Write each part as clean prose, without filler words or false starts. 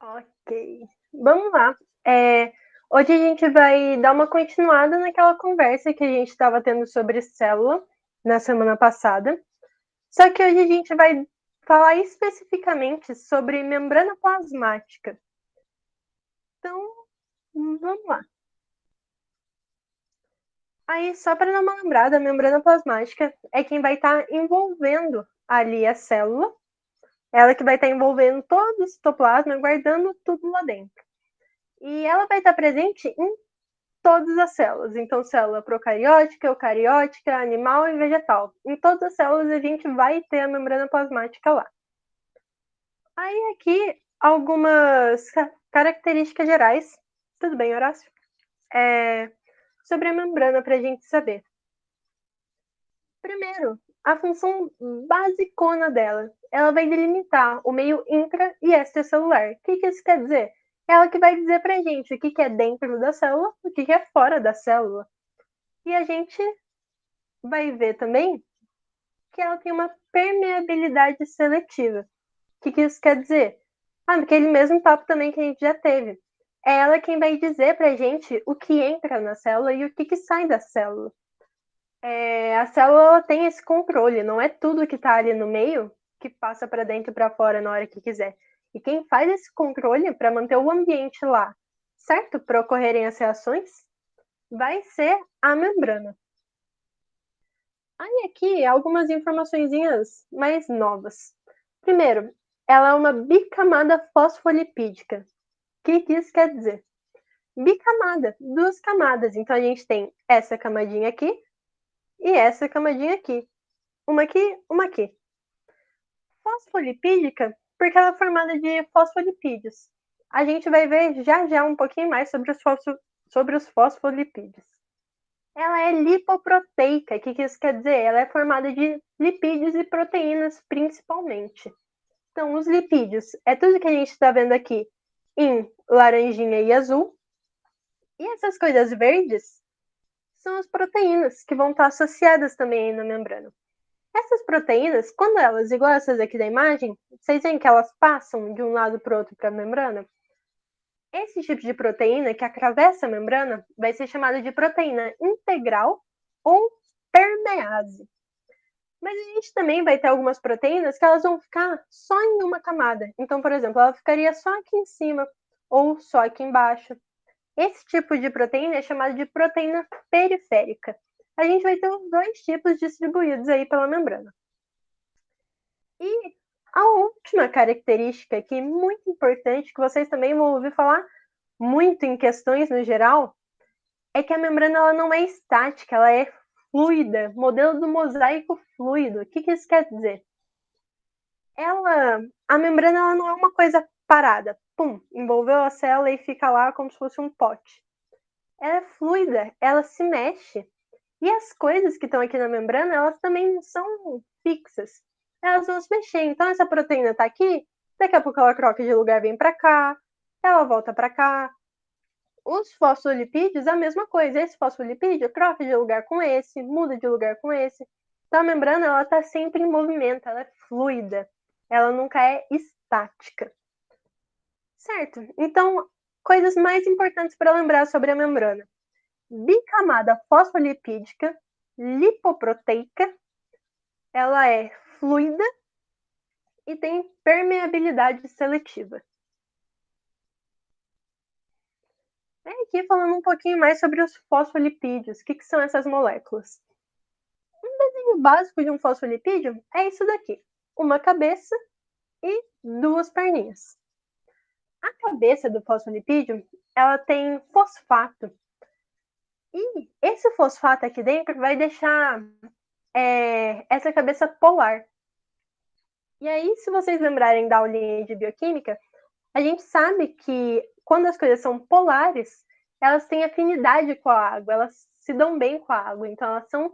Ok. Vamos lá. Hoje a gente vai dar uma continuada naquela conversa que a gente estava tendo sobre célula na semana passada. Só que hoje a gente vai falar especificamente sobre membrana plasmática. Então, vamos lá. Aí, só para dar uma lembrada, a membrana plasmática é quem vai estar envolvendo ali a célula. Ela que vai estar envolvendo todo o citoplasma, guardando tudo lá dentro. E ela vai estar presente em todas as células. Então, célula procariótica, eucariótica, animal e vegetal. Em todas as células a gente vai ter a membrana plasmática lá. Aí aqui algumas características gerais. Tudo bem, Horácio? Sobre a membrana para a gente saber. Primeiro, a função basicona dela. Ela vai delimitar o meio intra e extracelular. O que isso quer dizer? Ela que vai dizer pra gente o que é dentro da célula, o que é fora da célula. E a gente vai ver também que ela tem uma permeabilidade seletiva. O que isso quer dizer? Aquele mesmo papo também que a gente já teve. É ela quem vai dizer pra gente o que entra na célula e o que sai da célula. A célula tem esse controle, não é tudo que está ali no meio que passa para dentro e para fora na hora que quiser. E quem faz esse controle para manter o ambiente lá certo para ocorrerem as reações vai ser a membrana. Aí aqui algumas informaçõezinhas mais novas. Primeiro, ela é uma bicamada fosfolipídica. O que isso quer dizer? Bicamada, duas camadas. Então a gente tem essa camadinha aqui e essa camadinha aqui. Uma aqui, uma aqui. Fosfolipídica, porque ela é formada de fosfolipídios. A gente vai ver já um pouquinho mais sobre os fosfolipídios. Ela é lipoproteica. O que isso quer dizer? Ela é formada de lipídios e proteínas, principalmente. Então, os lipídios é tudo que a gente está vendo aqui em laranjinha e azul. E essas coisas verdes são as proteínas, que vão estar associadas também aí na membrana. Essas proteínas, quando elas, igual essas aqui da imagem, vocês veem que elas passam de um lado para o outro para a membrana? Esse tipo de proteína que atravessa a membrana vai ser chamada de proteína integral ou permease. Mas a gente também vai ter algumas proteínas que elas vão ficar só em uma camada. Então, por exemplo, ela ficaria só aqui em cima ou só aqui embaixo. Esse tipo de proteína é chamado de proteína periférica. A gente vai ter os dois tipos distribuídos aí pela membrana. E a última característica aqui, muito importante, que vocês também vão ouvir falar muito em questões no geral, é que a membrana ela não é estática, ela é fluida, modelo do mosaico fluido. O que isso quer dizer? A membrana ela não é uma coisa parada, pum, envolveu a célula e fica lá como se fosse um pote. Ela é fluida, ela se mexe. E as coisas que estão aqui na membrana, elas também não são fixas. Elas vão se mexer. Então, essa proteína está aqui, daqui a pouco ela troca de lugar, vem para cá, ela volta para cá. Os fosfolipídios é a mesma coisa. Esse fosfolipídio troca de lugar com esse, muda de lugar com esse. Então, a membrana ela está sempre em movimento, ela é fluida. Ela nunca é estática. Certo? Então, coisas mais importantes para lembrar sobre a membrana. Bicamada fosfolipídica, lipoproteica, ela é fluida e tem permeabilidade seletiva. Aqui falando um pouquinho mais sobre os fosfolipídios. O que são essas moléculas? Um desenho básico de um fosfolipídio é isso daqui. Uma cabeça e duas perninhas. A cabeça do fosfolipídio, ela tem fosfato. E esse fosfato aqui dentro vai deixar essa cabeça polar. E aí, se vocês lembrarem da aulinha de bioquímica, a gente sabe que quando as coisas são polares, elas têm afinidade com a água, elas se dão bem com a água, então elas são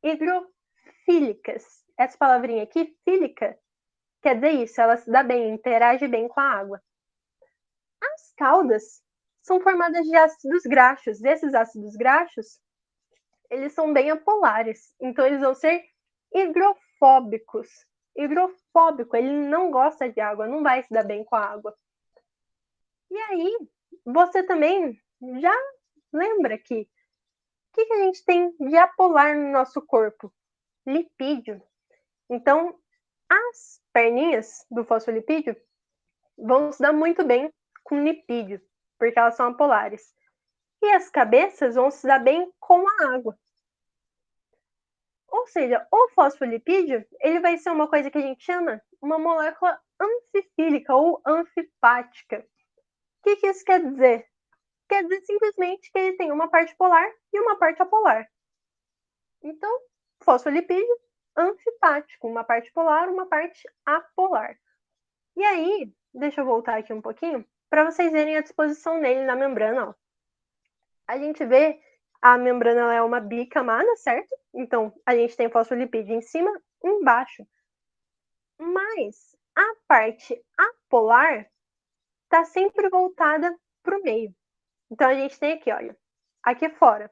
hidrofílicas. Essa palavrinha aqui, fílica, quer dizer isso, ela se dá bem, interage bem com a água. As caudas são formadas de ácidos graxos. Esses ácidos graxos, eles são bem apolares, então eles vão ser hidrofóbicos. Hidrofóbico, ele não gosta de água, não vai se dar bem com a água. E aí, você também já lembra que o que a gente tem de apolar no nosso corpo? Lipídio. Então, as perninhas do fosfolipídio vão se dar muito bem com lipídio, porque elas são apolares. E as cabeças vão se dar bem com a água. Ou seja, o fosfolipídio ele vai ser uma coisa que a gente chama uma molécula anfifílica ou anfipática. O que isso quer dizer? Quer dizer simplesmente que ele tem uma parte polar e uma parte apolar. Então, fosfolipídio anfipático, uma parte polar, uma parte apolar. E aí, deixa eu voltar aqui um pouquinho, para vocês verem a disposição dele na membrana. Ó. A gente vê a membrana ela é uma bicamada, certo? Então, a gente tem fosfolipídio em cima e embaixo. Mas a parte apolar está sempre voltada para o meio. Então, a gente tem aqui, olha, aqui fora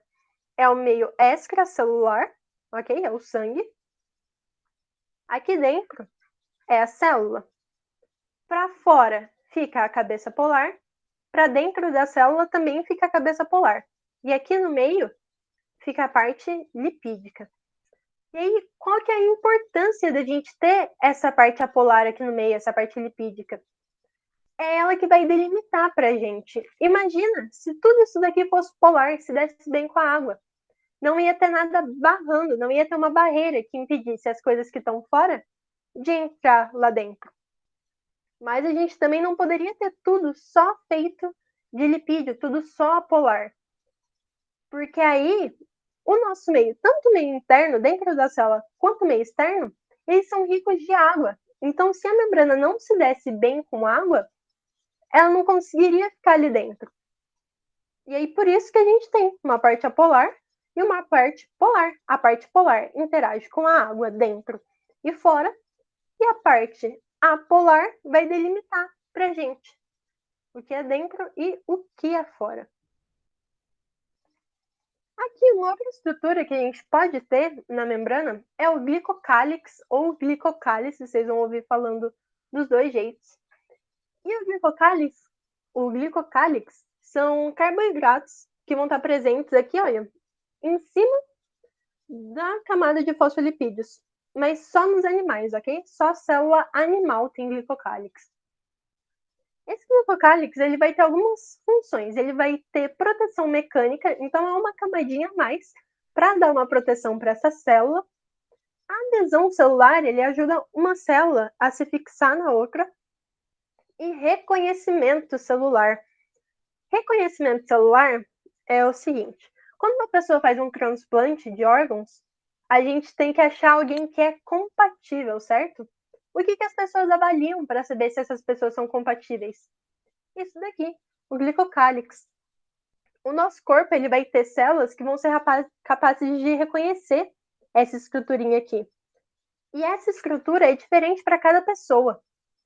é o meio extracelular, ok? É o sangue. Aqui dentro é a célula. Para fora fica a cabeça polar, para dentro da célula também fica a cabeça polar. E aqui no meio fica a parte lipídica. E aí, qual que é a importância da gente ter essa parte apolar aqui no meio, essa parte lipídica? É ela que vai delimitar para a gente. Imagina se tudo isso daqui fosse polar, se desse bem com a água. Não ia ter nada barrando, não ia ter uma barreira que impedisse as coisas que estão fora de entrar lá dentro. Mas a gente também não poderia ter tudo só feito de lipídio, tudo só polar. Porque aí o nosso meio, tanto o meio interno dentro da célula quanto o meio externo, eles são ricos de água. Então, se a membrana não se desse bem com água, ela não conseguiria ficar ali dentro. E aí, por isso que a gente tem uma parte apolar e uma parte polar. A parte polar interage com a água dentro e fora, e a parte apolar vai delimitar pra gente o que é dentro e o que é fora. Aqui, uma outra estrutura que a gente pode ter na membrana é o glicocálix ou glicocálice, vocês vão ouvir falando dos dois jeitos. E o glicocálix são carboidratos que vão estar presentes aqui, olha, em cima da camada de fosfolipídios, mas só nos animais, ok? Só célula animal tem glicocálix. Esse glicocálix ele vai ter algumas funções. Ele vai ter proteção mecânica, então é uma camadinha a mais para dar uma proteção para essa célula. A adesão celular ele ajuda uma célula a se fixar na outra. E reconhecimento celular. Reconhecimento celular é o seguinte: quando uma pessoa faz um transplante de órgãos, a gente tem que achar alguém que é compatível, certo? O que as pessoas avaliam para saber se essas pessoas são compatíveis? Isso daqui, o glicocálix. O nosso corpo ele vai ter células que vão ser capazes de reconhecer essa estruturinha aqui. E essa estrutura é diferente para cada pessoa.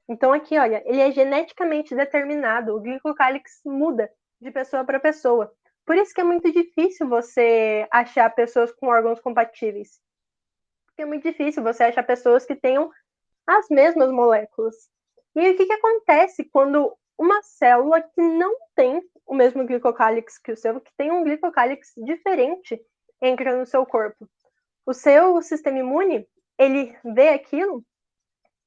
Então aqui, olha, ele é geneticamente determinado. O glicocálix muda de pessoa para pessoa. Por isso que é muito difícil você achar pessoas com órgãos compatíveis. Porque é muito difícil você achar pessoas que tenham as mesmas moléculas. E aí, o que acontece quando uma célula que não tem o mesmo glicocálix que o seu, que tem um glicocálix diferente, entra no seu corpo? O seu sistema imune, ele vê aquilo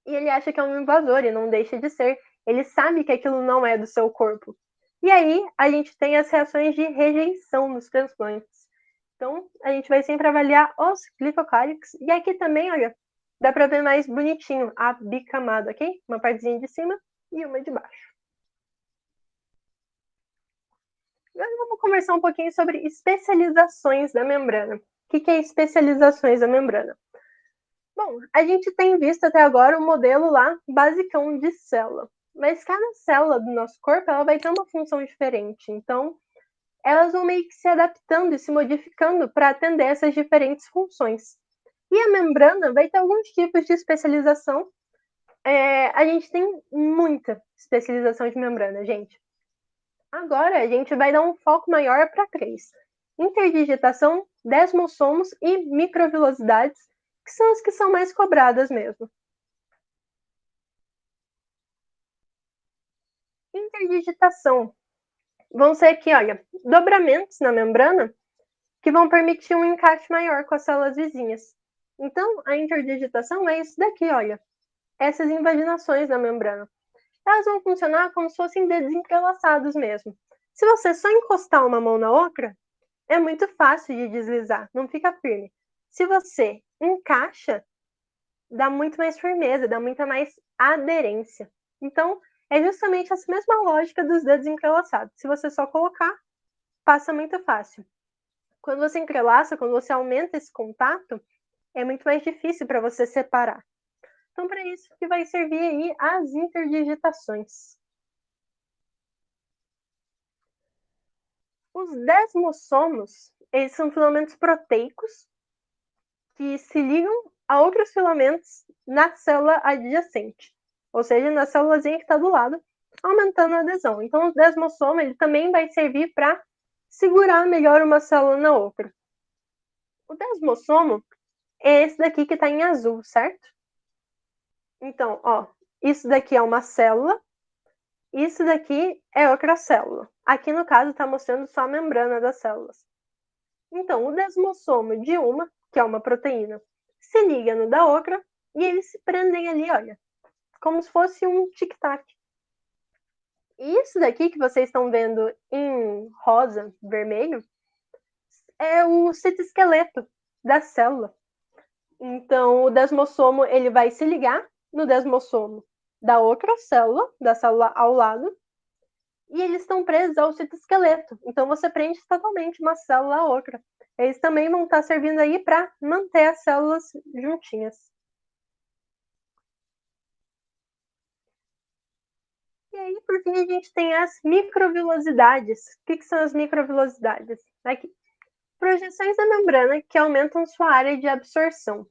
e ele acha que é um invasor e não deixa de ser. Ele sabe que aquilo não é do seu corpo. E aí, a gente tem as reações de rejeição nos transplantes. Então, a gente vai sempre avaliar os glicocálix. E aqui também, olha, dá para ver mais bonitinho a bicamada, ok? Uma partezinha de cima e uma de baixo. Agora vamos conversar um pouquinho sobre especializações da membrana. O que é especializações da membrana? Bom, a gente tem visto até agora o modelo lá basicão de célula. Mas cada célula do nosso corpo ela vai ter uma função diferente. Então, elas vão meio que se adaptando e se modificando para atender essas diferentes funções. E a membrana vai ter alguns tipos de especialização. A gente tem muita especialização de membrana, gente. Agora a gente vai dar um foco maior para 3. Interdigitação, desmossomos e microvilosidades, que são as que são mais cobradas mesmo. Interdigitação. Vão ser aqui, olha, dobramentos na membrana que vão permitir um encaixe maior com as células vizinhas. Então, a interdigitação é isso daqui, olha, essas invaginações na membrana. Elas vão funcionar como se fossem dedos entrelaçados mesmo. Se você só encostar uma mão na outra, é muito fácil de deslizar, não fica firme. Se você encaixa, dá muito mais firmeza, dá muita mais aderência. Então, é justamente essa mesma lógica dos dedos entrelaçados. Se você só colocar, passa muito fácil. Quando você entrelaça, quando você aumenta esse contato, é muito mais difícil para você separar. Então, para isso que vai servir aí as interdigitações. Os desmossomos, eles são filamentos proteicos que se ligam a outros filamentos na célula adjacente, ou seja, na célulazinha que está do lado, aumentando a adesão. Então, o desmossoma ele também vai servir para segurar melhor uma célula na outra. O desmossomo é esse daqui que está em azul, certo? Então, ó, isso daqui é uma célula, isso daqui é outra célula. Aqui, no caso, está mostrando só a membrana das células. Então, o desmossomo de uma, que é uma proteína, se liga no da outra e eles se prendem ali, olha, como se fosse um tic-tac. E isso daqui que vocês estão vendo em rosa, vermelho, é o citoesqueleto da célula. Então, o desmossomo ele vai se ligar no desmossomo da outra célula, da célula ao lado, e eles estão presos ao citoesqueleto. Então, você prende totalmente uma célula à outra. Eles também vão estar servindo aí para manter as células juntinhas. E aí, por fim, a gente tem as microvilosidades. O que são as microvilosidades? Aqui. Projeções da membrana que aumentam sua área de absorção.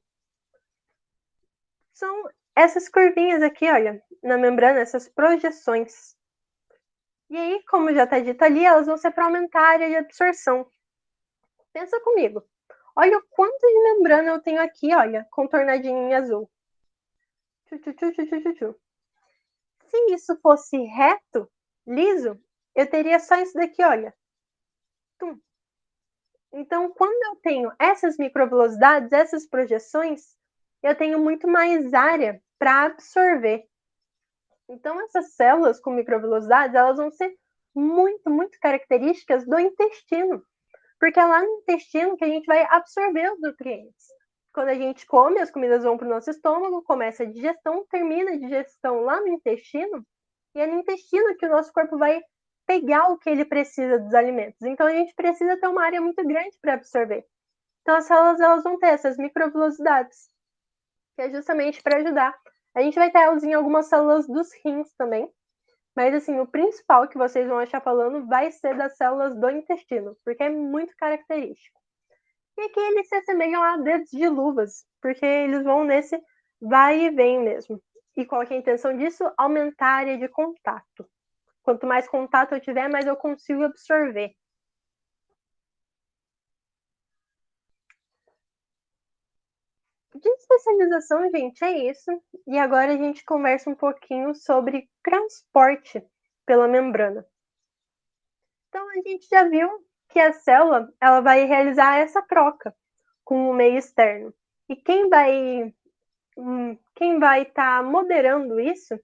São essas curvinhas aqui, olha, na membrana, essas projeções. E aí, como já está dito ali, elas vão ser para aumentar a área de absorção. Pensa comigo. Olha o quanto de membrana eu tenho aqui, olha, contornadinho em azul. Se isso fosse reto, liso, eu teria só isso daqui, olha. Então, quando eu tenho essas microvelocidades, essas projeções, eu tenho muito mais área para absorver. Então, essas células com microvelocidades, elas vão ser muito características do intestino. Porque é lá no intestino que a gente vai absorver os nutrientes. Quando a gente come, as comidas vão para o nosso estômago, começa a digestão, termina a digestão lá no intestino, e é no intestino que o nosso corpo vai pegar o que ele precisa dos alimentos. Então, a gente precisa ter uma área muito grande para absorver. Então, as células elas vão ter essas microvelocidades, que é justamente para ajudar. A gente vai ter elas em algumas células dos rins também, mas, assim, o principal que vocês vão achar falando vai ser das células do intestino, porque é muito característico. E aqui eles se assemelham a dedos de luvas, porque eles vão nesse vai e vem mesmo. E qual que é a intenção disso? Aumentar a área de contato. Quanto mais contato eu tiver, mais eu consigo absorver. De especialização, gente, é isso. E agora a gente conversa um pouquinho sobre transporte pela membrana. Então, a gente já viu que a célula ela vai realizar essa troca com o meio externo. E quem vai estar moderando isso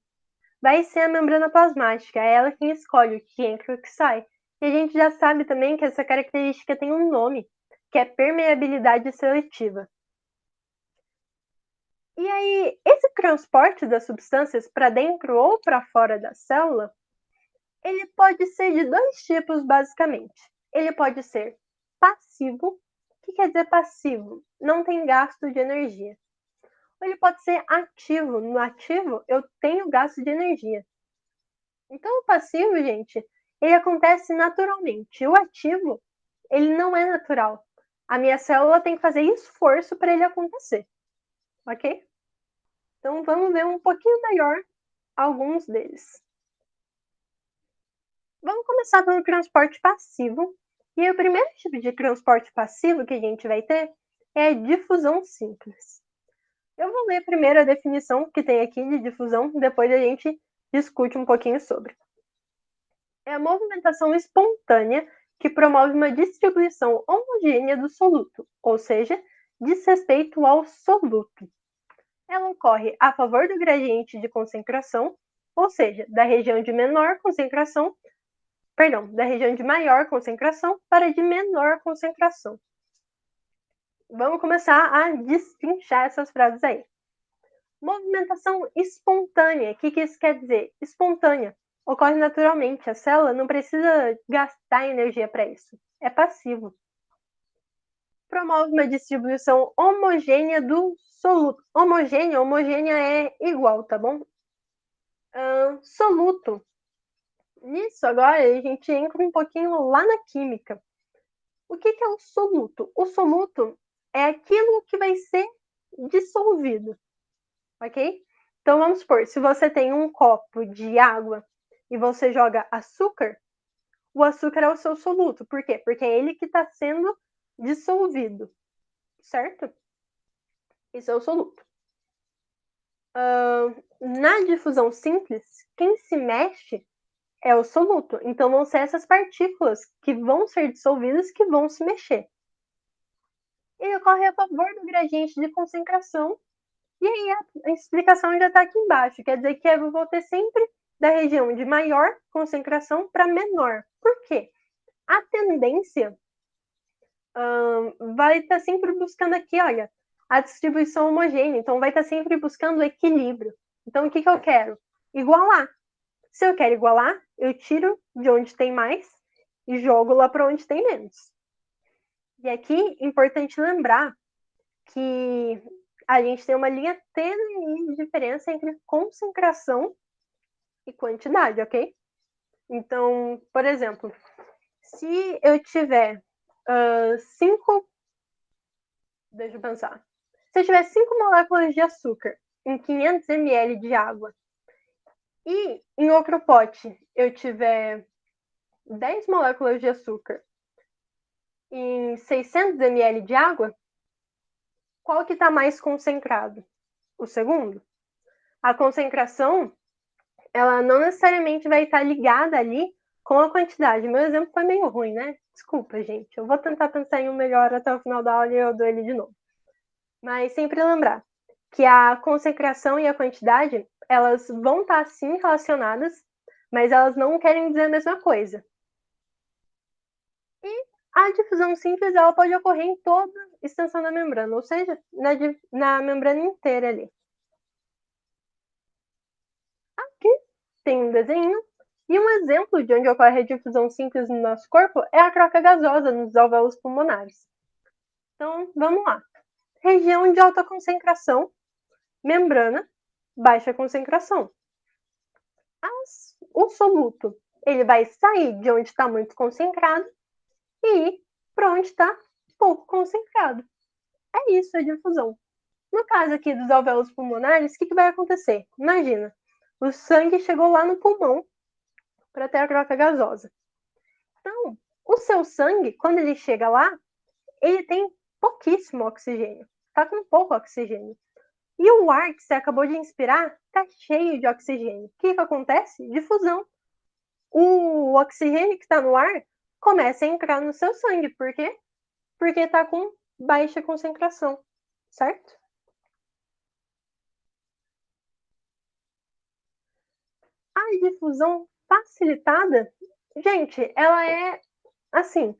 vai ser a membrana plasmática. É ela quem escolhe o que entra e o que sai. E a gente já sabe também que essa característica tem um nome, que é permeabilidade seletiva. E aí, esse transporte das substâncias para dentro ou para fora da célula, ele pode ser de dois tipos, basicamente. Ele pode ser passivo. O que quer dizer passivo? Não tem gasto de energia. Ou ele pode ser ativo. No ativo, eu tenho gasto de energia. Então, o passivo, gente, ele acontece naturalmente. O ativo, ele não é natural. A minha célula tem que fazer esforço para ele acontecer. Ok? Então, vamos ver um pouquinho melhor alguns deles. Vamos começar pelo transporte passivo. E o primeiro tipo de transporte passivo que a gente vai ter é a difusão simples. Eu vou ler primeiro a definição que tem aqui de difusão, depois a gente discute um pouquinho sobre. é a movimentação espontânea que promove uma distribuição homogênea do soluto, ou seja, diz respeito ao soluto. Ela ocorre a favor do gradiente de concentração, ou seja, da região de menor concentração, da região de maior concentração para de menor concentração. Vamos começar a destrinchar essas frases aí. Movimentação espontânea. O que isso quer dizer? Espontânea. Ocorre naturalmente. A célula não precisa gastar energia para isso. É passivo. Promove uma distribuição homogênea do soluto. Homogênea é igual, tá bom? Soluto. Nisso agora a gente entra um pouquinho lá na química. O que é o soluto? O soluto é aquilo que vai ser dissolvido, ok? Então vamos supor, se você tem um copo de água e você joga açúcar, o açúcar é o seu soluto. Por quê? Porque é ele que está sendo dissolvido, certo? Isso é o soluto. Na difusão simples, quem se mexe é o soluto. Então vão ser essas partículas que vão ser dissolvidas que vão se mexer. Ele ocorre a favor do gradiente de concentração. E aí a explicação já está aqui embaixo. Quer dizer que eu vou ter sempre da região de maior concentração para menor. Por quê? A tendência vai estar sempre buscando aqui, olha, a distribuição homogênea. Então vai estar sempre buscando equilíbrio. Então o que eu quero? Igualar. Se eu quero igualar, eu tiro de onde tem mais e jogo lá para onde tem menos. E aqui é importante lembrar que a gente tem uma linha tênue de diferença entre concentração e quantidade, ok? Então, por exemplo, se eu tiver 5... Deixa eu pensar. Se eu tiver 5 moléculas de açúcar em 500 ml de água e em outro pote eu tiver 10 moléculas de açúcar em 600 ml de água, qual que está mais concentrado? O segundo? A concentração, ela não necessariamente vai estar ligada ali com a quantidade. Meu exemplo foi meio ruim, né? Desculpa, gente. Eu vou tentar pensar em um melhor até o final da aula e eu dou ele de novo. Mas sempre lembrar que a concentração e a quantidade, elas vão estar sim relacionadas, mas elas não querem dizer a mesma coisa. E a difusão simples, ela pode ocorrer em toda extensão da membrana, ou seja, na membrana inteira ali. Aqui tem um desenho. E um exemplo de onde ocorre a difusão simples no nosso corpo é a troca gasosa nos alvéolos pulmonares. Então, vamos lá. Região de alta concentração, membrana, baixa concentração. O soluto, ele vai sair de onde está muito concentrado e ir para onde está pouco concentrado. É isso a difusão. No caso aqui dos alvéolos pulmonares, o que vai acontecer? Imagina, o sangue chegou lá no pulmão para ter a troca gasosa. Então, o seu sangue, quando ele chega lá, ele tem pouquíssimo oxigênio. Está com pouco oxigênio. E o ar que você acabou de inspirar está cheio de oxigênio. O que acontece? Difusão. O oxigênio que está no ar começa a entrar no seu sangue. Por quê? Porque está com baixa concentração, certo? A difusão facilitada, gente, ela é assim,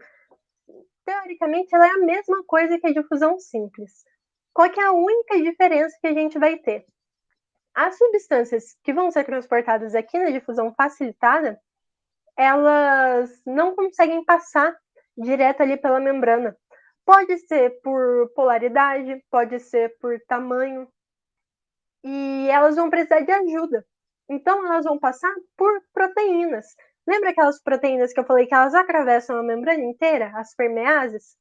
teoricamente ela é a mesma coisa que a difusão simples. Qual que é a única diferença que a gente vai ter? As substâncias que vão ser transportadas aqui na difusão facilitada, elas não conseguem passar direto ali pela membrana. Pode ser por polaridade, pode ser por tamanho, e elas vão precisar de ajuda. Então, elas vão passar por proteínas. Lembra aquelas proteínas que eu falei que elas atravessam a membrana inteira, as permeases?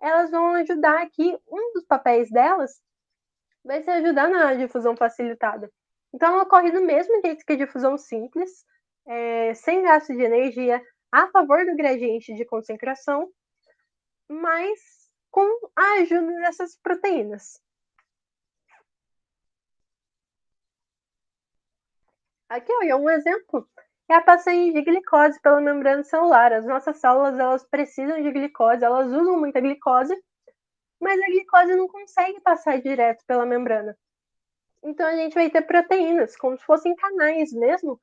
Elas vão ajudar aqui, um dos papéis delas vai ser ajudar na difusão facilitada. Então, ela ocorre do mesmo jeito que a difusão simples, sem gasto de energia, a favor do gradiente de concentração, mas com a ajuda dessas proteínas. Aqui, olha, um exemplo é a passagem de glicose pela membrana celular. As nossas células, elas precisam de glicose, elas usam muita glicose, mas a glicose não consegue passar direto pela membrana. Então a gente vai ter proteínas, como se fossem canais mesmo,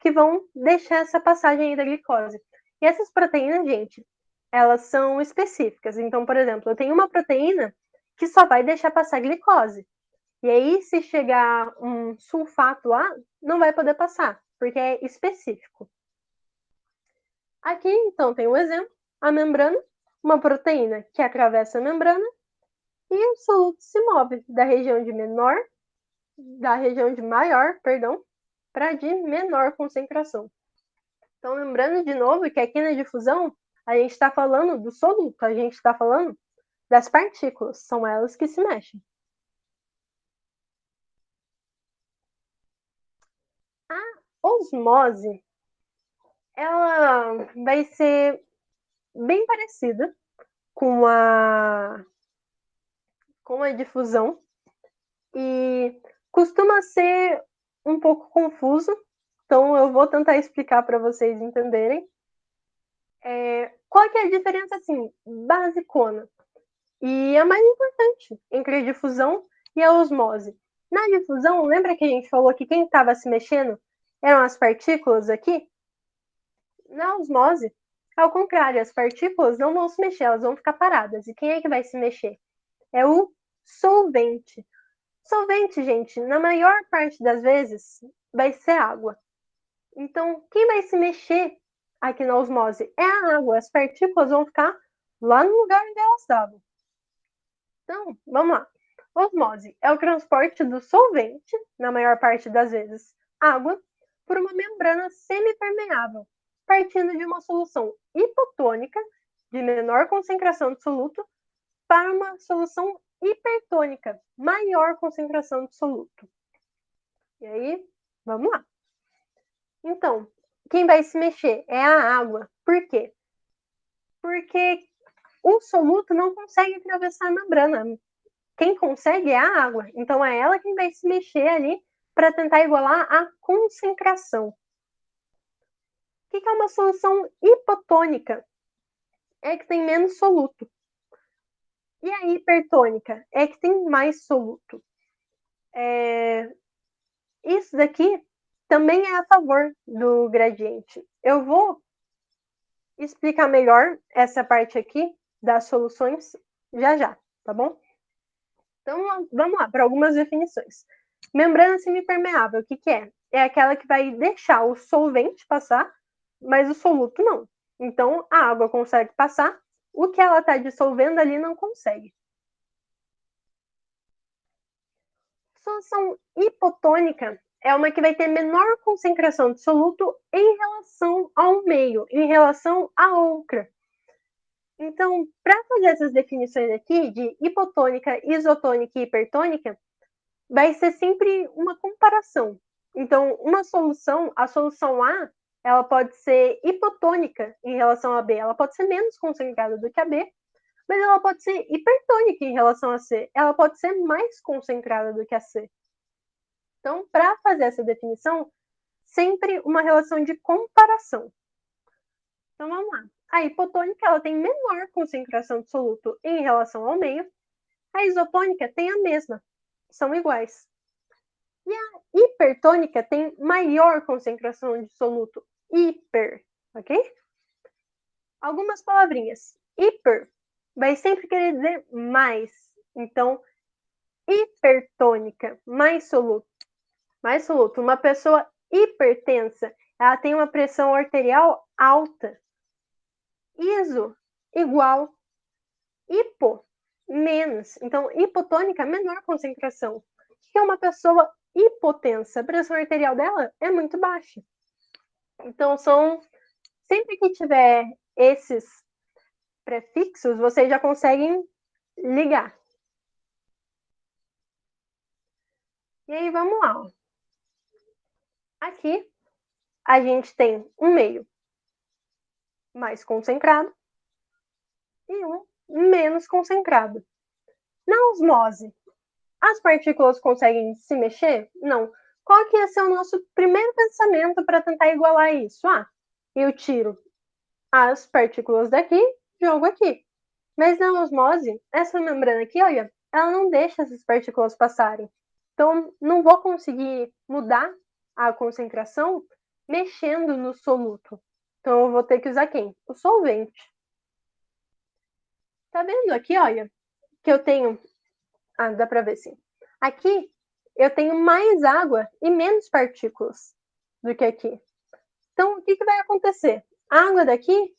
que vão deixar essa passagem aí da glicose. E essas proteínas, gente, elas são específicas. Então, por exemplo, eu tenho uma proteína que só vai deixar passar glicose. E aí, se chegar um sulfato lá, não vai poder passar, porque é específico. Aqui, então, tem um exemplo, a membrana, uma proteína que atravessa a membrana e o soluto se move da região de maior, para de menor concentração. Então, lembrando de novo que aqui na difusão, a gente está falando do soluto, a gente está falando das partículas, são elas que se mexem. A osmose, ela vai ser bem parecida com a difusão e costuma ser um pouco confuso, então eu vou tentar explicar para vocês entenderem. Qual que é a diferença, assim, basicona? E a mais importante entre a difusão e a osmose. Na difusão, lembra que a gente falou que quem estava se mexendo eram as partículas aqui? Na osmose, ao contrário, as partículas não vão se mexer, elas vão ficar paradas. E quem é que vai se mexer? É o solvente. Solvente, gente, na maior parte das vezes, vai ser água. Então, quem vai se mexer aqui na osmose é a água. As partículas vão ficar lá no lugar onde elas estavam. Então, vamos lá. Osmose é o transporte do solvente, na maior parte das vezes, água, por uma membrana semipermeável, partindo de uma solução hipotônica, de menor concentração de soluto, para uma solução hipertônica, maior concentração de soluto. E aí, vamos lá. Então, quem vai se mexer é a água. Por quê? Porque o soluto não consegue atravessar a membrana. Quem consegue é a água. Então, é ela quem vai se mexer ali para tentar igualar a concentração. O que é uma solução hipotônica? É que tem menos soluto. E a hipertônica? É que tem mais soluto. Isso daqui também é a favor do gradiente. Eu vou explicar melhor essa parte aqui das soluções já, tá bom? Então, vamos lá para algumas definições. Membrana semipermeável, o que é? É aquela que vai deixar o solvente passar, mas o soluto não. Então, a água consegue passar, o que ela está dissolvendo ali não consegue. Solução hipotônica é uma que vai ter menor concentração de soluto em relação ao meio, em relação à outra. Então, para fazer essas definições aqui de hipotônica, isotônica e hipertônica, vai ser sempre uma comparação. Então, uma solução, a solução A, ela pode ser hipotônica em relação a B, ela pode ser menos concentrada do que a B, mas ela pode ser hipertônica em relação a C, ela pode ser mais concentrada do que a C. Então, para fazer essa definição, sempre uma relação de comparação. Então, vamos lá. A hipotônica ela tem menor concentração de soluto em relação ao meio, a isotônica tem a mesma, são iguais. E a hipertônica tem maior concentração de soluto, hiper, ok? Algumas palavrinhas. Hiper vai sempre querer dizer mais. Então, hipertônica, mais soluto. Mais soluto. Uma pessoa hipertensa, ela tem uma pressão arterial alta. Iso, igual. Hipo, menos. Então, hipotônica, menor concentração. O que é uma pessoa hipotensa? A pressão arterial dela é muito baixa. Então, sempre que tiver esses prefixos, vocês já conseguem ligar. E aí, vamos lá. Aqui, a gente tem um meio mais concentrado e um menos concentrado. Na osmose, as partículas conseguem se mexer? Não. qual que ia ser o nosso primeiro pensamento para tentar igualar isso? Eu tiro as partículas daqui, jogo aqui. Mas na osmose, essa membrana aqui, olha, ela não deixa essas partículas passarem. Então, não vou conseguir mudar a concentração mexendo no soluto. Então, eu vou ter que usar quem? O solvente. Tá vendo aqui, olha, que eu tenho... dá pra ver sim. Aqui, eu tenho mais água e menos partículas do que aqui. Então, o que vai acontecer? A água daqui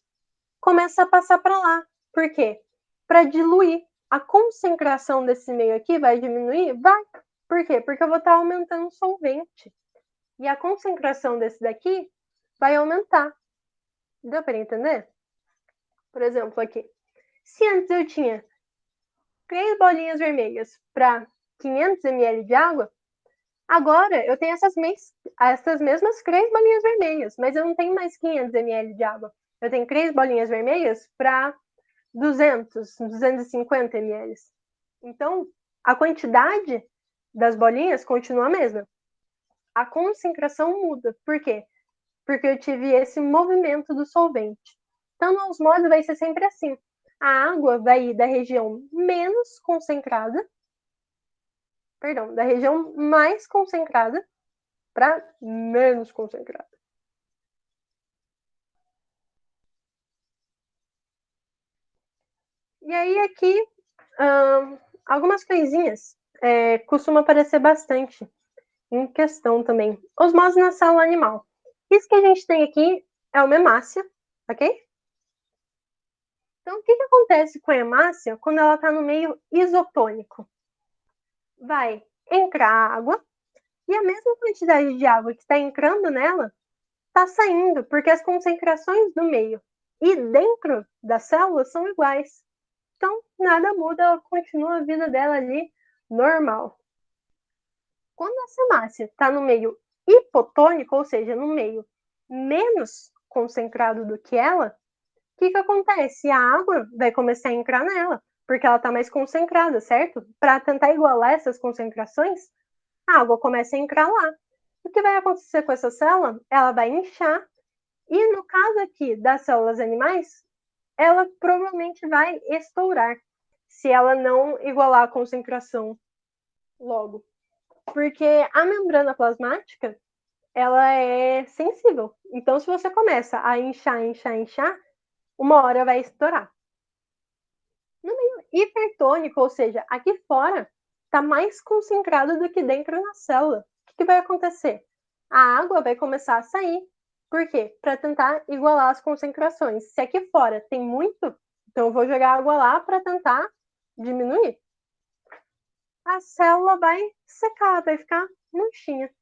começa a passar para lá. Por quê? Para diluir. A concentração desse meio aqui vai diminuir? Vai. Por quê? Porque eu vou estar aumentando o solvente. E a concentração desse daqui vai aumentar. Deu para entender? Por exemplo, aqui. Se antes eu tinha 3 bolinhas vermelhas para 500 ml de água, agora eu tenho essas mesmas 3 bolinhas vermelhas, mas eu não tenho mais 500 ml de água. Eu tenho 3 bolinhas vermelhas para 250 ml. Então, a quantidade das bolinhas continua a mesma. A concentração muda. Por quê? Porque eu tive esse movimento do solvente. Então, na osmose vai ser sempre assim. A água vai ir da região menos concentrada, da região mais concentrada para menos concentrada. E aí aqui, algumas coisinhas costumam aparecer bastante em questão também. Osmose na célula animal. Isso que a gente tem aqui é uma hemácia, ok? Então, o que acontece com a hemácia quando ela está no meio isotônico? Vai entrar água e a mesma quantidade de água que está entrando nela está saindo, porque as concentrações do meio e dentro da célula são iguais. Então, nada muda, ela continua a vida dela ali normal. Quando a hemácia está no meio hipotônico, ou seja, no meio menos concentrado do que ela, o que acontece? A água vai começar a entrar nela, porque ela está mais concentrada, certo? Para tentar igualar essas concentrações, a água começa a entrar lá. O que vai acontecer com essa célula? Ela vai inchar, e no caso aqui das células animais, ela provavelmente vai estourar, se ela não igualar a concentração logo. Porque a membrana plasmática, ela é sensível. Então, se você começa a inchar, uma hora vai estourar. No meio hipertônico, ou seja, aqui fora, está mais concentrado do que dentro na célula. O que vai acontecer? A água vai começar a sair. Por quê? Para tentar igualar as concentrações. Se aqui fora tem muito, então eu vou jogar água lá para tentar diminuir. A célula vai secar, vai ficar murchinha.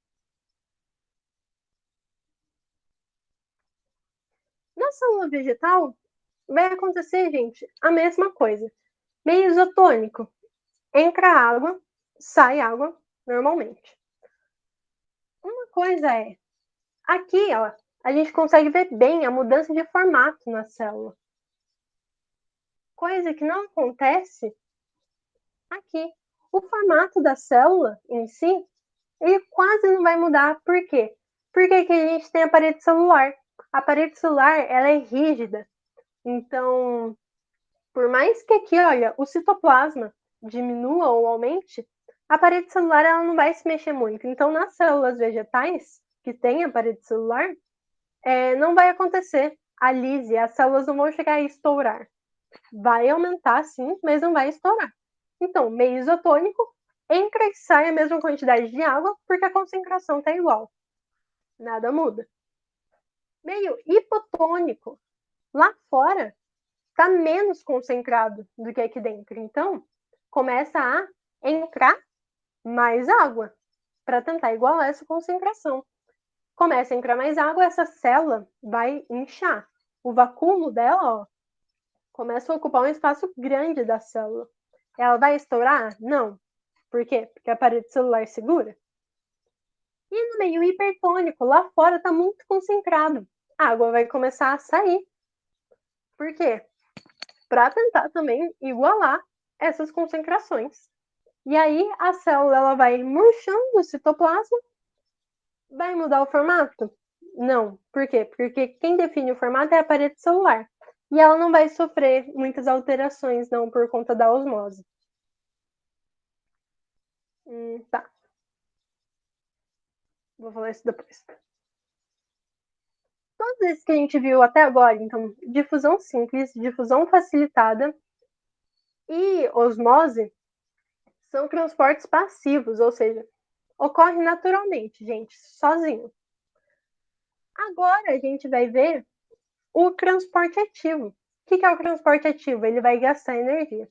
Na célula vegetal, vai acontecer, gente, a mesma coisa. Meio isotônico. Entra água, sai água normalmente. Uma coisa é, aqui, ó, a gente consegue ver bem a mudança de formato na célula. Coisa que não acontece aqui. O formato da célula em si, ele quase não vai mudar. Por quê? Porque aqui a gente tem a parede celular. A parede celular, ela é rígida. Então, por mais que aqui, olha, o citoplasma diminua ou aumente, a parede celular ela não vai se mexer muito. Então, nas células vegetais, que tem a parede celular, não vai acontecer a lise, as células não vão chegar a estourar. Vai aumentar, sim, mas não vai estourar. Então, meio isotônico, entra e sai a mesma quantidade de água, porque a concentração está igual. Nada muda. Meio hipotônico, lá fora, está menos concentrado do que aqui dentro. Então, começa a entrar mais água para tentar igualar essa concentração. Começa a entrar mais água, essa célula vai inchar. O vacúolo dela, ó, começa a ocupar um espaço grande da célula. Ela vai estourar? Não. Por quê? Porque a parede celular segura. E no meio hipertônico, lá fora está muito concentrado. A água vai começar a sair. Por quê? Para tentar também igualar essas concentrações. E aí a célula ela vai murchando o citoplasma Vai mudar o formato? Não. Por quê? Porque quem define o formato é a parede celular. E ela não vai sofrer muitas alterações, não, por conta da osmose. Tá. Vou falar isso depois. Todos esses que a gente viu até agora, então, difusão simples, difusão facilitada e osmose, são transportes passivos, ou seja, ocorre naturalmente, gente, sozinho. Agora a gente vai ver o transporte ativo. O que é o transporte ativo? Ele vai gastar energia.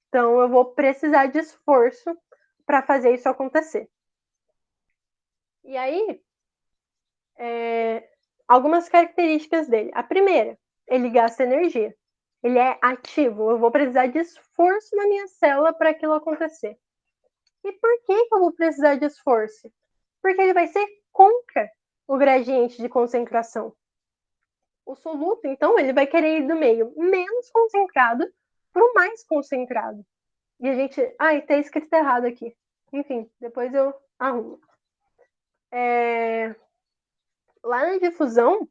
Então, eu vou precisar de esforço para fazer isso acontecer. E aí, algumas características dele. A primeira, ele gasta energia. Ele é ativo. Eu vou precisar de esforço na minha célula para aquilo acontecer. E por que eu vou precisar de esforço? Porque ele vai ser contra o gradiente de concentração. O soluto, então, ele vai querer ir do meio menos concentrado para o mais concentrado. E a gente... Ai, tá escrito errado aqui. Enfim, depois eu arrumo. Lá na difusão,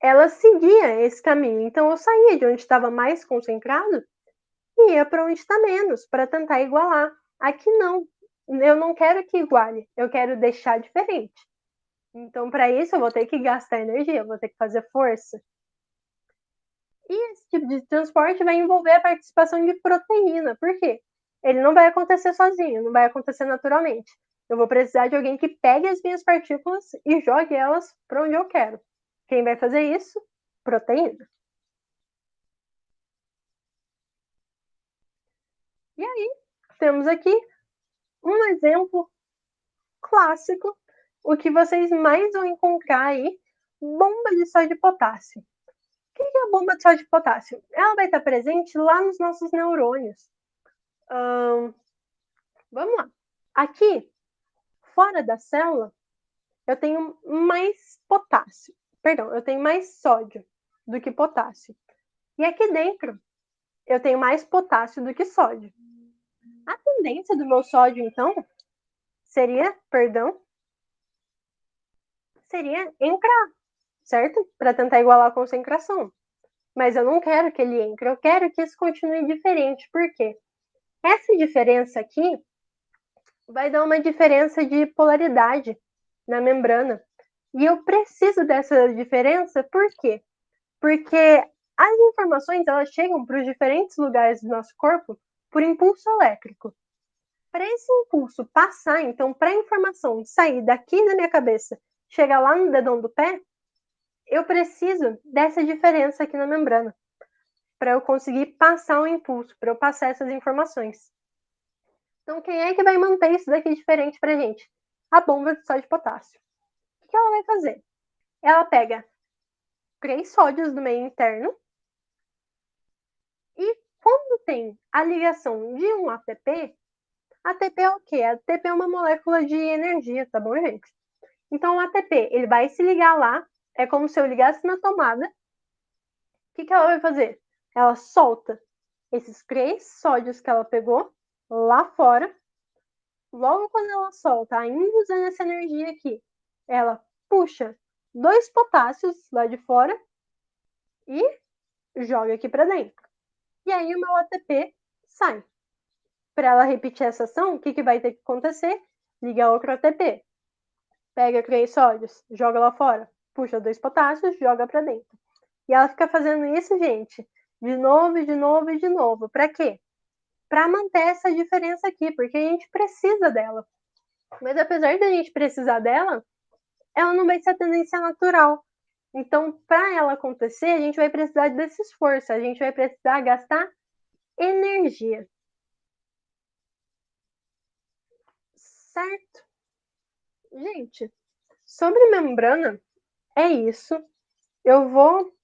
ela seguia esse caminho. Então, eu saía de onde estava mais concentrado e ia para onde está menos, para tentar igualar. Aqui não. Eu não quero que iguale. Eu quero deixar diferente. Então, para isso, eu vou ter que gastar energia, eu vou ter que fazer força. E esse tipo de transporte vai envolver a participação de proteína. Por quê? Ele não vai acontecer sozinho, não vai acontecer naturalmente. Eu vou precisar de alguém que pegue as minhas partículas e jogue elas para onde eu quero. Quem vai fazer isso? Proteína. E aí, temos aqui um exemplo clássico, o que vocês mais vão encontrar aí, bomba de sódio e potássio. O que é a bomba de sódio e potássio? Ela vai estar presente lá nos nossos neurônios. Vamos lá. Aqui, fora da célula, eu tenho mais potássio. Perdão, eu tenho mais sódio do que potássio. E aqui dentro, eu tenho mais potássio do que sódio. A tendência do meu sódio, então, seria entrar, certo? Para tentar igualar a concentração. Mas eu não quero que ele entre, eu quero que isso continue diferente. Por quê? Essa diferença aqui vai dar uma diferença de polaridade na membrana. E eu preciso dessa diferença, por quê? Porque as informações elas chegam para os diferentes lugares do nosso corpo por impulso elétrico. Para esse impulso passar, então, para a informação sair daqui da minha cabeça, chegar lá no dedão do pé, eu preciso dessa diferença aqui na membrana, para eu conseguir passar o impulso, para eu passar essas informações. Então, quem é que vai manter isso daqui diferente para a gente? A bomba de sódio e potássio. O que ela vai fazer? Ela pega 3 sódios do meio interno e quando tem a ligação de um ATP, ATP é o quê? ATP é uma molécula de energia, tá bom, gente? Então, o ATP, ele vai se ligar lá, é como se eu ligasse na tomada. O que ela vai fazer? Ela solta esses 3 sódios que ela pegou lá fora. Logo quando ela solta, ainda usando essa energia aqui, ela puxa 2 potássios lá de fora e joga aqui para dentro. E aí o meu ATP sai. Para ela repetir essa ação, o que vai ter que acontecer? Liga outro ATP. Pega 3 sódios, joga lá fora. Puxa 2 potássios, joga para dentro. E ela fica fazendo isso, gente, de novo, de novo e de novo. Para quê? Para manter essa diferença aqui, porque a gente precisa dela. Mas apesar da gente precisar dela, ela não vai ser a tendência natural. Então, para ela acontecer, a gente vai precisar desse esforço, a gente vai precisar gastar energia. Certo? Gente, sobre membrana, é isso. Eu vou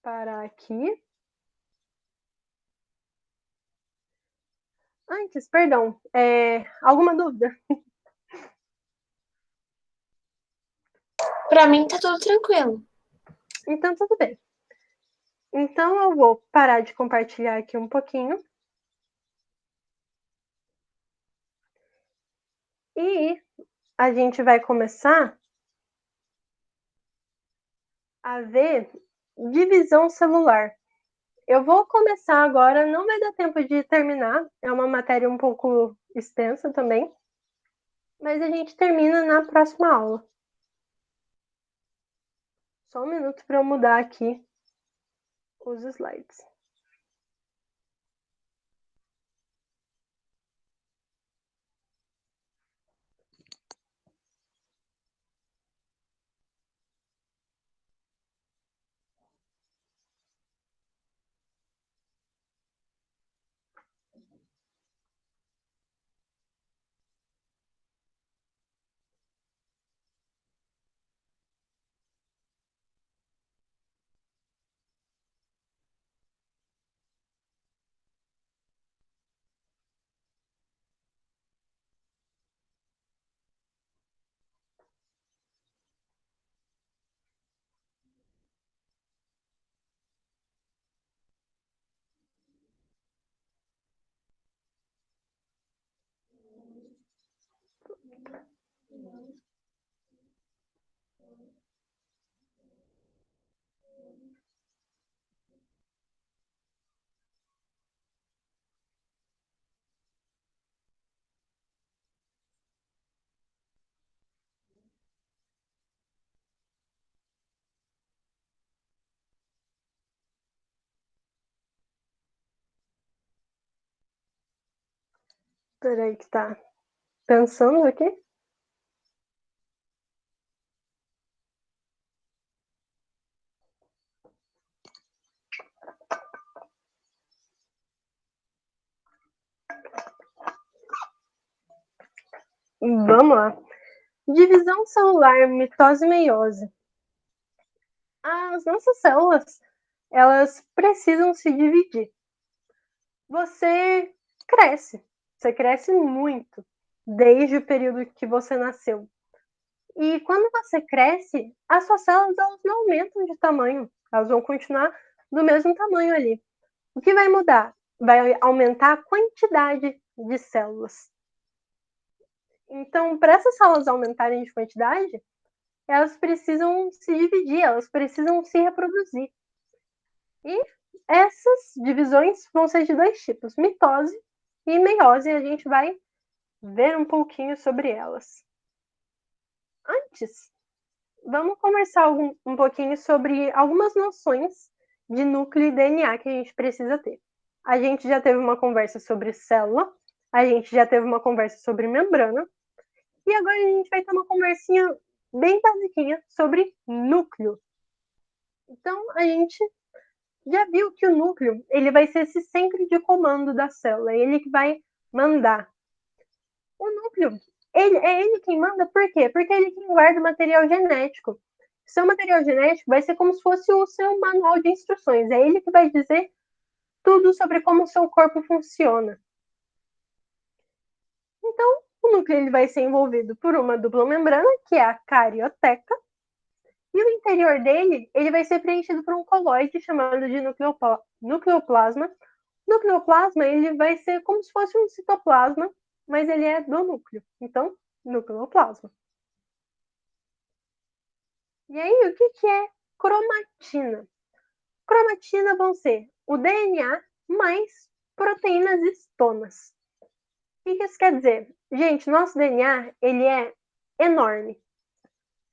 parar aqui. Antes, perdão, alguma dúvida? Para mim tá tudo tranquilo. Então, tudo bem. Então, eu vou parar de compartilhar aqui um pouquinho. E a gente vai começar a ver divisão celular. Eu vou começar agora, não vai dar tempo de terminar, é uma matéria um pouco extensa também, mas a gente termina na próxima aula. Só um minuto para eu mudar aqui os slides. Peraí que tá pensando aqui. Vamos lá. Divisão celular, mitose e meiose. As nossas células, elas precisam se dividir. Você cresce muito desde o período que você nasceu. E quando você cresce, as suas células elas não aumentam de tamanho, elas vão continuar do mesmo tamanho ali. O que vai mudar? Vai aumentar a quantidade de células. Então, para essas células aumentarem de quantidade, elas precisam se dividir, elas precisam se reproduzir. E essas divisões vão ser de dois tipos, mitose e meiose, e a gente vai ver um pouquinho sobre elas. Antes, vamos conversar um pouquinho sobre algumas noções de núcleo e DNA que a gente precisa ter. A gente já teve uma conversa sobre célula, a gente já teve uma conversa sobre membrana, e agora a gente vai ter uma conversinha bem basiquinha sobre núcleo. Então, a gente já viu que o núcleo ele vai ser esse centro de comando da célula, é ele que vai mandar. O núcleo, é ele quem manda, por quê? Porque é ele quem guarda o material genético. Seu material genético vai ser como se fosse o seu manual de instruções, é ele que vai dizer tudo sobre como o seu corpo funciona. Então, o núcleo ele vai ser envolvido por uma dupla membrana, que é a carioteca, e o interior dele ele vai ser preenchido por um colóide chamado de nucleoplasma. O nucleoplasma ele vai ser como se fosse um citoplasma, mas ele é do núcleo. Então, nucleoplasma. E aí, o que é cromatina? Cromatina vão ser o DNA mais proteínas estonas. O que isso quer dizer? Gente, nosso DNA ele é enorme.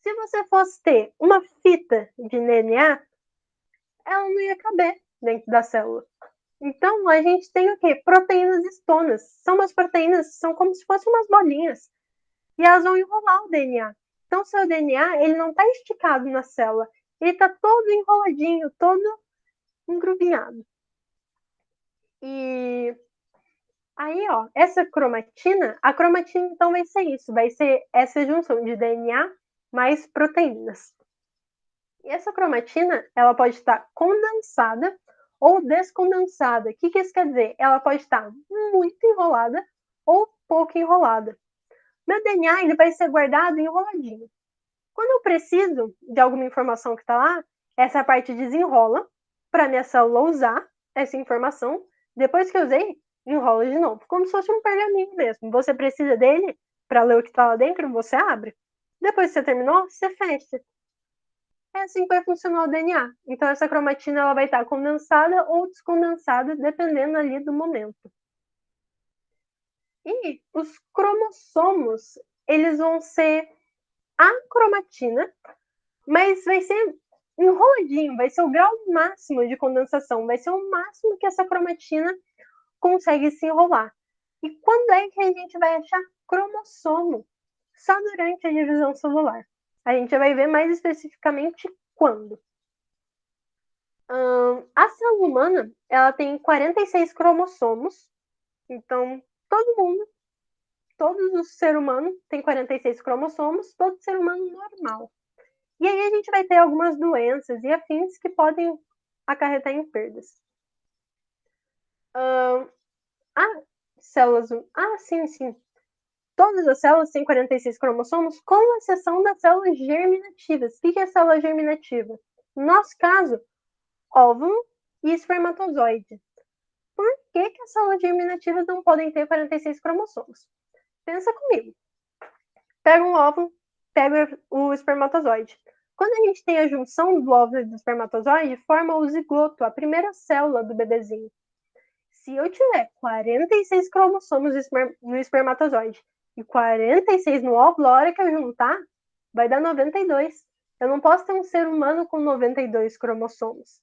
Se você fosse ter uma fita de DNA, ela não ia caber dentro da célula. Então, a gente tem o quê? Proteínas estonas. São umas proteínas, são como se fossem umas bolinhas. E elas vão enrolar o DNA. Então, seu DNA, ele não está esticado na célula. Ele está todo enroladinho, todo engruvinhado. E aí, ó, essa cromatina, a cromatina então vai ser isso, vai ser essa junção de DNA mais proteínas. E essa cromatina, ela pode estar condensada ou descondensada. O que isso quer dizer? Ela pode estar muito enrolada ou pouco enrolada. Meu DNA ele vai ser guardado enroladinho. Quando eu preciso de alguma informação que está lá, essa parte desenrola para minha célula usar essa informação. Depois que eu usei, enrola de novo, como se fosse um pergaminho mesmo. Você precisa dele, para ler o que está lá dentro, você abre. Depois que você terminou, você fecha. É assim que vai funcionar o DNA. Então, essa cromatina ela vai estar condensada ou descondensada, dependendo ali do momento. E os cromossomos, eles vão ser a cromatina, mas vai ser enroladinho, vai ser o grau máximo de condensação, vai ser o máximo que essa cromatina consegue se enrolar. E quando é que a gente vai achar cromossomo? Só durante a divisão celular. A gente vai ver mais especificamente quando. A célula humana, ela tem 46 cromossomos. Então, todos os seres humanos têm 46 cromossomos, todo ser humano normal. E aí a gente vai ter algumas doenças e afins que podem acarretar em perdas. Sim. Todas as células têm 46 cromossomos, com exceção das células germinativas. O que é célula germinativa? No nosso caso, óvulo e espermatozoide. Por que as células germinativas não podem ter 46 cromossomos? Pensa comigo. Pega um óvulo, pega o espermatozoide. Quando a gente tem a junção do óvulo e do espermatozoide, forma o zigoto, a primeira célula do bebezinho. Se eu tiver 46 cromossomos no espermatozoide e 46 no óvulo, a hora que eu juntar, vai dar 92. Eu não posso ter um ser humano com 92 cromossomos.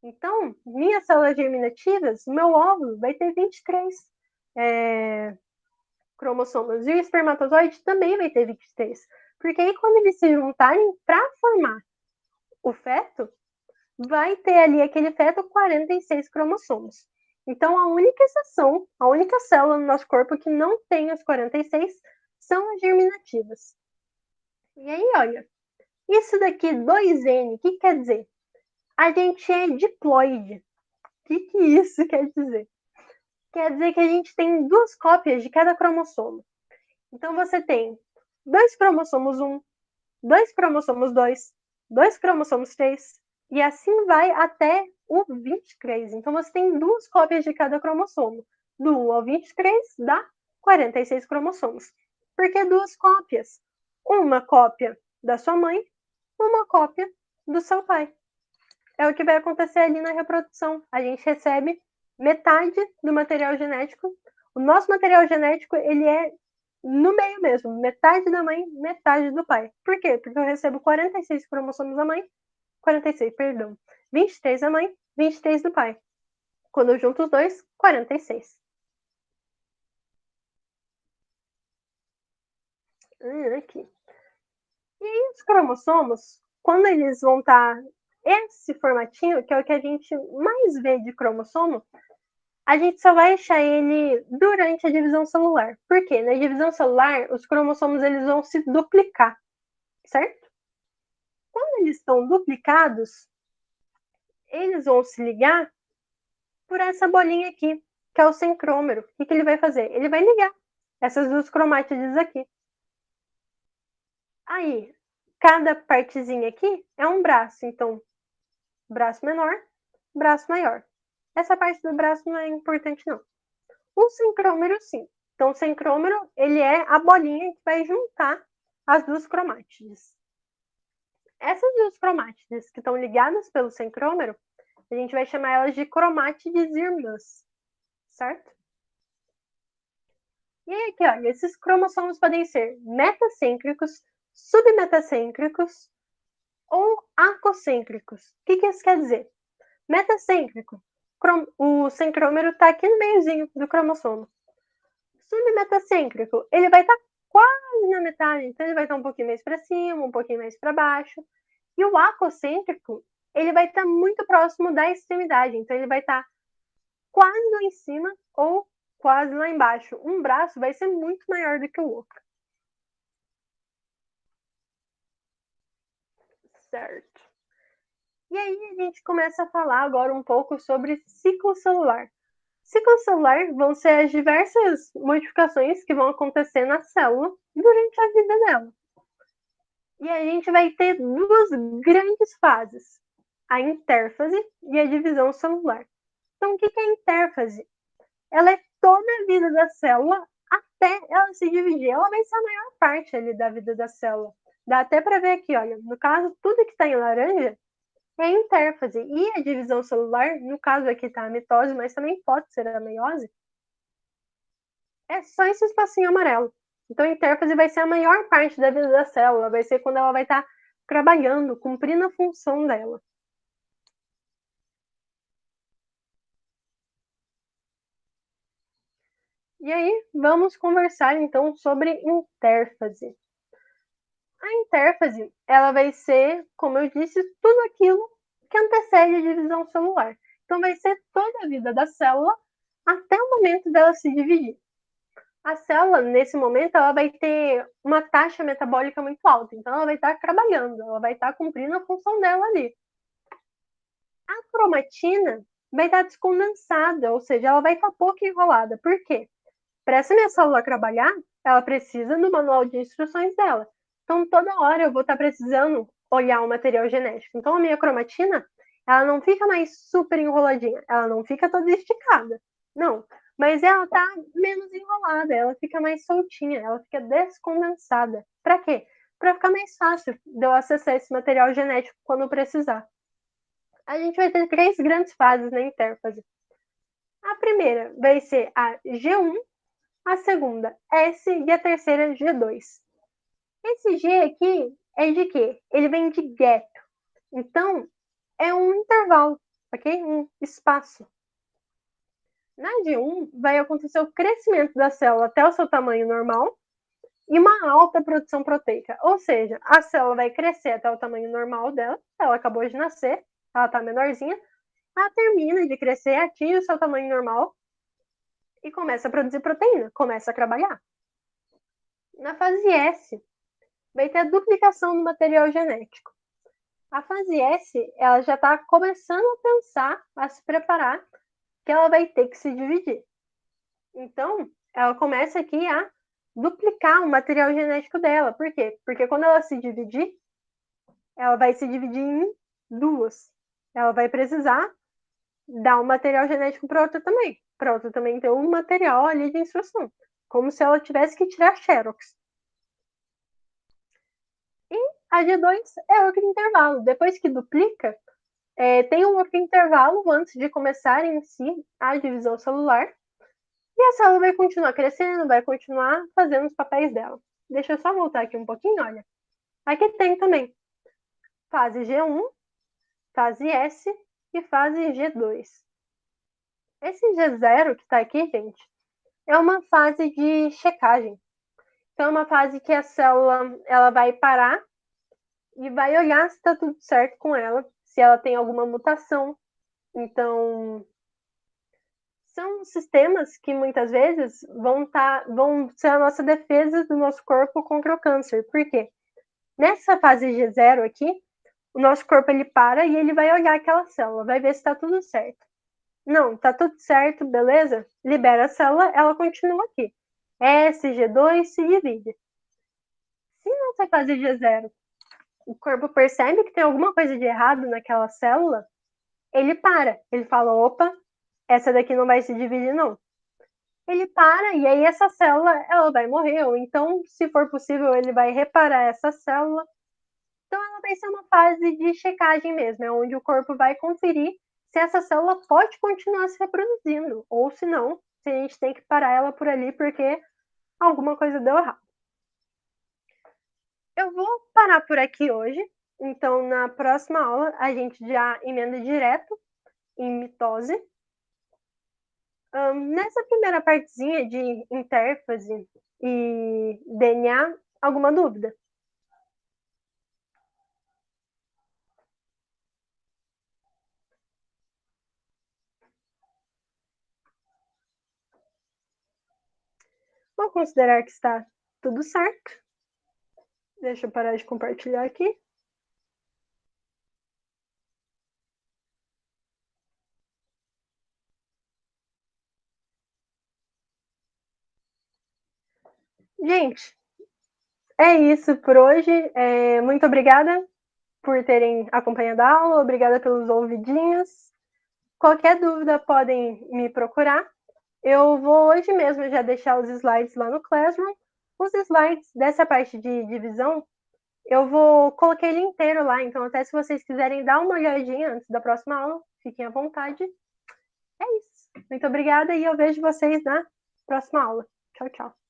Então, minhas células germinativas, meu óvulo vai ter 23 cromossomos. E o espermatozoide também vai ter 23. Porque aí, quando eles se juntarem para formar o feto, vai ter ali aquele feto 46 cromossomos. Então, a única exceção, a única célula no nosso corpo que não tem os 46 são as germinativas. E aí, olha, isso daqui, 2N, o que quer dizer? A gente é diploide. O que isso quer dizer? Quer dizer que a gente tem 2 cópias de cada cromossomo. Então, você tem 2 cromossomos 1, 2 cromossomos 2, 2 cromossomos 3, e assim vai até o 23. Então, você tem 2 cópias de cada cromossomo. Do 1 ao 23 dá 46 cromossomos. Por que 2 cópias? Uma cópia da sua mãe, uma cópia do seu pai. É o que vai acontecer ali na reprodução. A gente recebe metade do material genético. O nosso material genético, ele é no meio mesmo, metade da mãe, metade do pai. Por quê? Porque eu recebo 46 cromossomos da mãe, 23 da mãe, 23 do pai. Quando eu junto os dois, 46. Aqui. E aí os cromossomos, quando eles vão estar esse formatinho, que é o que a gente mais vê de cromossomo, a gente só vai achar ele durante a divisão celular. Por quê? Na divisão celular, os cromossomos eles vão se duplicar, certo? Quando eles estão duplicados, eles vão se ligar por essa bolinha aqui, que é o centrômero. O que ele vai fazer? Ele vai ligar essas 2 cromátides aqui. Aí, cada partezinha aqui é um braço. Então, braço menor, braço maior. Essa parte do braço não é importante, não. O centrômero, sim. Então, o centrômero, ele é a bolinha que vai juntar as 2 cromátides. Essas 2 cromátides que estão ligadas pelo centrômero, a gente vai chamar elas de cromátides irmãs, certo? E aí, aqui, olha, esses cromossomos podem ser metacêntricos, submetacêntricos ou acocêntricos. O que isso quer dizer? Metacêntrico, o centrômero está aqui no meiozinho do cromossomo. Submetacêntrico, ele vai estar quase na metade, então ele vai estar um pouquinho mais para cima, um pouquinho mais para baixo. E o acocêntrico, ele vai estar muito próximo da extremidade, então ele vai estar quase lá em cima ou quase lá embaixo. Um braço vai ser muito maior do que o outro. Certo. E aí a gente começa a falar agora um pouco sobre ciclo celular. Ciclo celular vão ser as diversas modificações que vão acontecer na célula durante a vida dela. E a gente vai ter 2 grandes fases, a intérfase e a divisão celular. Então, o que é a intérfase? Ela é toda a vida da célula até ela se dividir. Ela vai ser a maior parte ali da vida da célula. Dá até para ver aqui, olha, no caso, tudo que está em laranja é intérfase. E a divisão celular, no caso aqui está a mitose, mas também pode ser a meiose, é só esse espacinho amarelo. Então a intérfase vai ser a maior parte da vida da célula, vai ser quando ela vai estar trabalhando, cumprindo a função dela. E aí, vamos conversar então sobre intérfase. A intérfase, ela vai ser, como eu disse, tudo aquilo que antecede a divisão celular. Então vai ser toda a vida da célula até o momento dela se dividir. A célula, nesse momento, ela vai ter uma taxa metabólica muito alta, então ela vai estar trabalhando, ela vai estar cumprindo a função dela ali. A cromatina vai estar descondensada, ou seja, ela vai estar pouco enrolada. Por quê? Para essa minha célula trabalhar, ela precisa do manual de instruções dela. Então, toda hora eu vou estar precisando olhar o material genético. Então, a minha cromatina, ela não fica mais super enroladinha, ela não fica toda esticada. Não, mas ela está menos enrolada, ela fica mais soltinha, ela fica descondensada. Para quê? Para ficar mais fácil de eu acessar esse material genético quando precisar. A gente vai ter 3 grandes fases na intérfase. A primeira vai ser a G1, a segunda S e a terceira G2. Esse G aqui é de quê? Ele vem de gap. Então, é um intervalo, ok? Um espaço. Na G1, vai acontecer o crescimento da célula até o seu tamanho normal e uma alta produção proteica. Ou seja, a célula vai crescer até o tamanho normal dela, ela acabou de nascer, ela está menorzinha, ela termina de crescer, atinge o seu tamanho normal e começa a produzir proteína, começa a trabalhar. Na fase S, vai ter a duplicação do material genético. A fase S, ela já está começando a pensar, a se preparar, que ela vai ter que se dividir. Então, ela começa aqui a duplicar o material genético dela. Por quê? Porque quando ela se dividir, ela vai se dividir em duas. Ela vai precisar dar um material genético para outra também ter um material ali de instrução. Como se ela tivesse que tirar xerox. E a G2 é outro intervalo. Depois que duplica, tem um outro intervalo antes de começar em si a divisão celular. E a célula vai continuar crescendo, vai continuar fazendo os papéis dela. Deixa eu só voltar aqui um pouquinho, olha. Aqui tem também fase G1, fase S e fase G2. Esse G0 que está aqui, gente, é uma fase de checagem. Então, é uma fase que a célula ela vai parar e vai olhar se está tudo certo com ela, se ela tem alguma mutação. Então, são sistemas que muitas vezes vão ser a nossa defesa do nosso corpo contra o câncer. Por quê? Nessa fase G0 aqui, o nosso corpo ele para e ele vai olhar aquela célula, vai ver se está tudo certo. Não, está tudo certo, beleza? Libera a célula, ela continua aqui. S, G2 se divide. Se nessa fase G0 o corpo percebe que tem alguma coisa de errado naquela célula, ele para. Ele fala, opa, essa daqui não vai se dividir não. Ele para e aí essa célula ela vai morrer, ou então, se for possível, ele vai reparar essa célula. Então ela vai ser uma fase de checagem mesmo, é onde o corpo vai conferir se essa célula pode continuar se reproduzindo, ou se não, se a gente tem que parar ela por ali porque alguma coisa deu errado. Eu vou parar por aqui hoje, então na próxima aula a gente já emenda direto em mitose. Nessa primeira partezinha de intérfase e DNA, alguma dúvida? Vou considerar que está tudo certo. Deixa eu parar de compartilhar aqui. Gente, é isso por hoje. Muito obrigada por terem acompanhado a aula, obrigada pelos ouvidinhos. Qualquer dúvida podem me procurar. Eu vou hoje mesmo já deixar os slides lá no Classroom. Os slides dessa parte de divisão, eu vou colocar ele inteiro lá, então até se vocês quiserem dar uma olhadinha antes da próxima aula, fiquem à vontade. É isso. Muito obrigada e eu vejo vocês na próxima aula. Tchau, tchau.